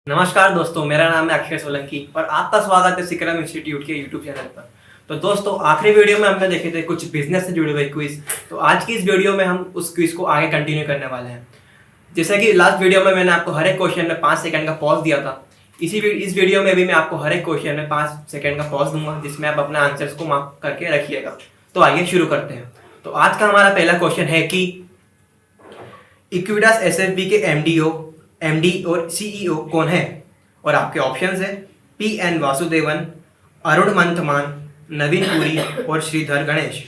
नमस्कार दोस्तों, मेरा नाम है अक्षय सोलंकी और आपका स्वागत है सिक्रम इंस्टीट्यूट के यूट्यूब चैनल पर। तो दोस्तों, आखिरी वीडियो में हमने देखे थे कुछ बिजनेस से जुड़े हुए क्विज। तो आज की इस वीडियो में हम उस क्विज को आगे कंटिन्यू करने वाले हैं। जैसे कि लास्ट वीडियो में मैंने आपको हर एक क्वेश्चन में 5 सेकंड का पॉज दिया था, इस वीडियो में भी मैं आपको हर एक क्वेश्चन में 5 सेकंड का पॉज दूंगा, जिसमें आप अपने आंसर्स को मार्क करके रखिएगा। तो आइए शुरू करते हैं। तो आज का हमारा पहला क्वेश्चन है कि इक्विटास एसएफबी के एमडी और सीईओ कौन है? और आपके ऑप्शंस है पी.एन. वासुदेवन, अरुण मंथमान, नवीन पुरी और श्रीधर गणेश।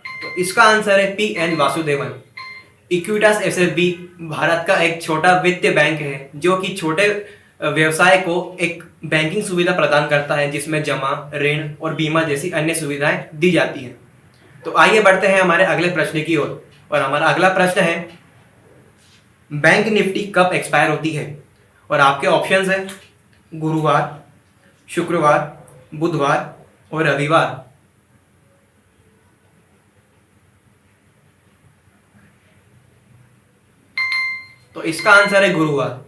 तो इसका आंसर है PN. Vasudevan. Equitas SFB Bharat का एक छोटा वित्तीय बैंक है जो कि छोटे व्यवसाय को एक बैंकिंग सुविधा प्रदान करता है, जिसमें जमा, ऋण और बीमा जैसी अन्य सुविधाएं दी जाती हैं। तो आइए बढ़ते हैं हमारे अगले प्रश्न की ओर। और हमारा अगला प्रश्न है बैंक निफ्टी कब एक्सपायर होती है? और आपके ऑप्शंस है गुरुवार, शुक्रवार, बुधवार और रविवार। तो इसका आंसर है गुरुवार।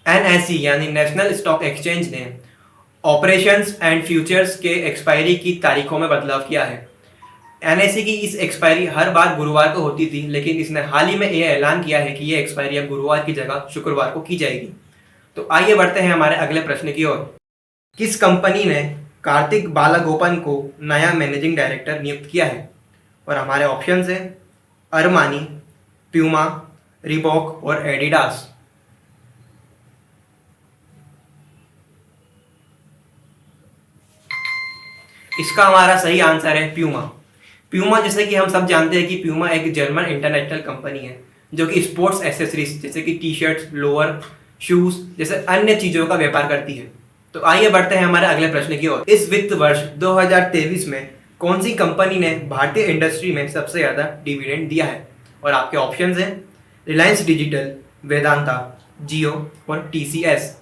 एनएसई यानी नेशनल स्टॉक एक्सचेंज ने ऑपरेशंस एंड फ्यूचर्स के एक्सपायरी की तारीखों में बदलाव किया है। एनएसई की इस एक्सपायरी हर बार गुरुवार को होती थी, लेकिन इसने हाल ही में यह ऐलान किया है कि यह एक्सपायरी अब गुरुवार की जगह शुक्रवार को की जाएगी। तो आइए बढ़ते हैं हमारे अगले प्रश्न की ओर। किस कंपनी ने कार्तिक बालागोपन को नया मैनेजिंग डायरेक्टर नियुक्त किया है? और हमारे ऑप्शंस है अरमानी, प्यूमा, रिबॉक और एडिडास। इसका हमारा सही आंसर है प्यूमा। प्यूमा, जैसे कि हम सब जानते हैं कि प्यूमा एक जर्मन इंटरनेशनल कंपनी है जो कि स्पोर्ट्स एक्सेसरीज जैसे कि टी शर्ट्स, लोअर, शूज जैसे अन्य चीज़ों का व्यापार करती है। तो आइए बढ़ते हैं हमारे अगले प्रश्न की ओर। इस वित्त वर्ष 2023 में कौन सी कंपनी ने भारतीय इंडस्ट्री में सबसे ज़्यादा डिविडेंड दिया है? और आपके ऑप्शंस हैं रिलायंस डिजिटल, वेदांता, जियो और टीसीएस।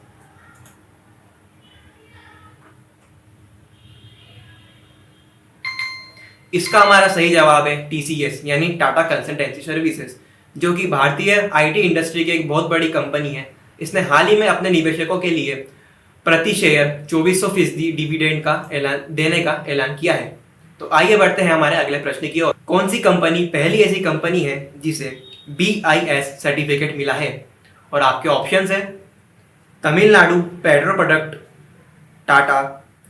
इसका हमारा सही जवाब है टीसीएस यानी टाटा कंसल्टेंसी सर्विसेज, जो कि भारतीय आईटी इंडस्ट्री की एक बहुत बड़ी कंपनी है। इसने हाल ही में अपने निवेशकों के लिए प्रति शेयर 2400% डिविडेंड का देने का ऐलान किया है। तो आइए बढ़ते हैं हमारे अगले प्रश्न की ओर। कौन सी कंपनी पहली ऐसी कंपनी है जिसे BIS सर्टिफिकेट मिला है? और आपके ऑप्शंस हैं तमिलनाडु पेट्रो प्रोडक्ट, टाटा,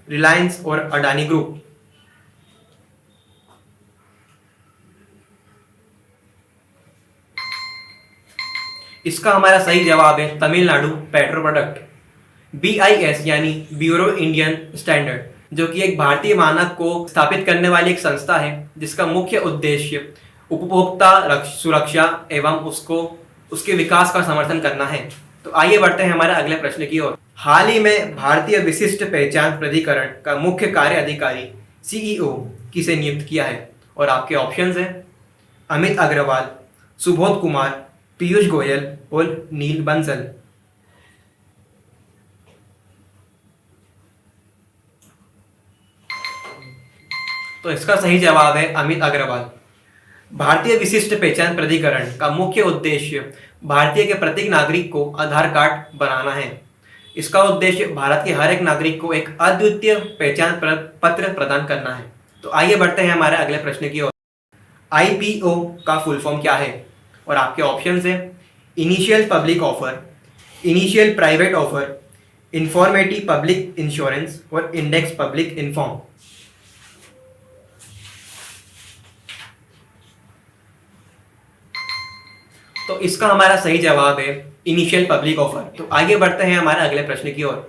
रिलायंस और अडानी ग्रुप। इसका हमारा सही जवाब है तमिलनाडु पेट्रो प्रोडक्ट। BIS यानी ब्यूरो इंडियन स्टैंडर्ड, जो कि एक भारतीय मानक को स्थापित करने वाली एक संस्था है जिसका मुख्य उद्देश्य उपभोक्ता सुरक्षा एवं उसके विकास का समर्थन करना है। तो आइए बढ़ते हैं हमारे अगले प्रश्न की ओर। हाल ही में भारतीय विशिष्ट पहचान प्राधिकरण का मुख्य कार्य अधिकारी CEO किसे नियुक्त किया है? और आपके ऑप्शंस हैं अमित अग्रवाल, सुबोध कुमार, पीयूष गोयल और नील बंसल। तो इसका सही जवाब है अमित अग्रवाल। भारतीय विशिष्ट पहचान प्राधिकरण का मुख्य उद्देश्य भारतीय के प्रत्येक नागरिक को आधार कार्ड बनाना है। इसका उद्देश्य भारत के हर एक नागरिक को एक अद्वितीय पहचान पत्र प्रदान करना है। तो आइए बढ़ते हैं हमारे अगले प्रश्न की ओर। IPO का फुल फॉर्म क्या है? और आपके ऑप्शंस हैं initial public offer, initial private offer, informative public insurance और इंडेक्स पब्लिक इन्फॉर्म। तो इसका हमारा सही जवाब है इनिशियल पब्लिक ऑफर। तो आगे बढ़ते हैं हमारे अगले प्रश्न की ओर।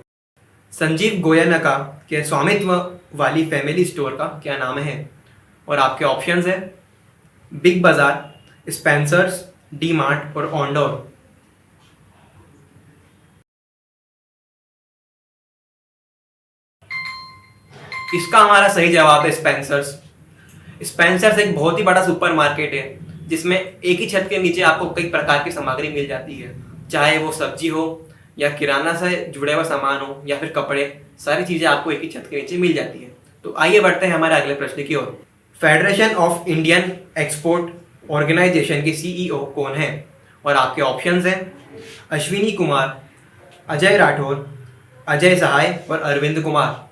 संजीव गोयनका के स्वामित्व वाली फैमिली स्टोर का क्या नाम है? और आपके ऑप्शंस हैं बिग बाजार, स्पेंसर्स, डी मार्ट और ऑन्डोर। इसका हमारा सही जवाब है स्पेंसर्स। स्पेंसर्स एक बहुत ही बड़ा सुपरमार्केट है जिसमें एक ही छत के नीचे आपको कई प्रकार की सामग्री मिल जाती है, चाहे वो सब्जी हो या किराना से जुड़े हुए सामान हो या फिर कपड़े, सारी चीजें आपको एक ही छत के नीचे मिल जाती है। तो आइए बढ़ते हैं हमारे अगले प्रश्न की ओर। Federation of Indian export organisation की सीईओ कौन है? और आपके ऑप्शंस हैं अश्विनी कुमार, अजय राठौर, अजय सहाय और अरविंद कुमार।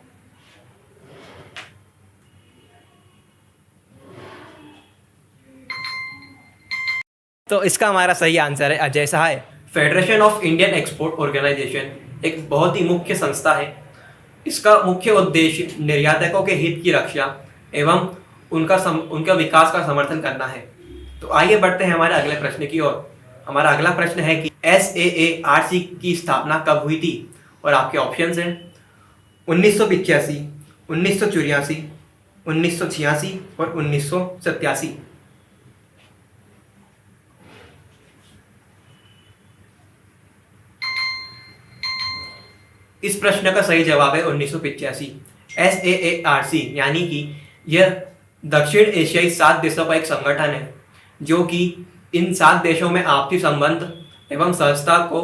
तो इसका हमारा सही आंसर है Ajay Sahay. Federation of Indian export organisation एक बहुत ही मुख्य संस्था है। इसका मुख्य उद्देश्य निर्यातकों के हित की रक्षा एवं उनका विकास का समर्थन करना है। तो आइए बढ़ते हैं हमारे अगले प्रश्न की ओर। हमारा अगला प्रश्न है कि SAARC की स्थापना कब हुई थी? और आपके ऑप्शंस हैं 1985, 1984, 1986 और 1987। इस प्रश्न का सही जवाब है 1985। SAARC यानी कि यह दक्षिण एशियाई 7 देशों का एक संगठन है जो कि इन 7 देशों में आपसी संबंध एवं सहजता को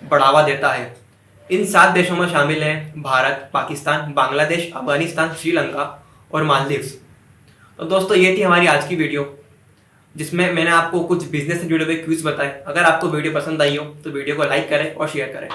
बढ़ावा देता है। इन 7 देशों में शामिल हैं भारत, पाकिस्तान, बांग्लादेश, अफगानिस्तान, श्रीलंका और मालदीव्स। तो दोस्तों ये थी हमारी आज की वीडियो जिसमें मैंने आपको कुछ बिजनेस से जुड़े हुए क्विज बताए। अगर आपको वीडियो पसंद आई हो तो वीडियो को लाइक करें और शेयर करें।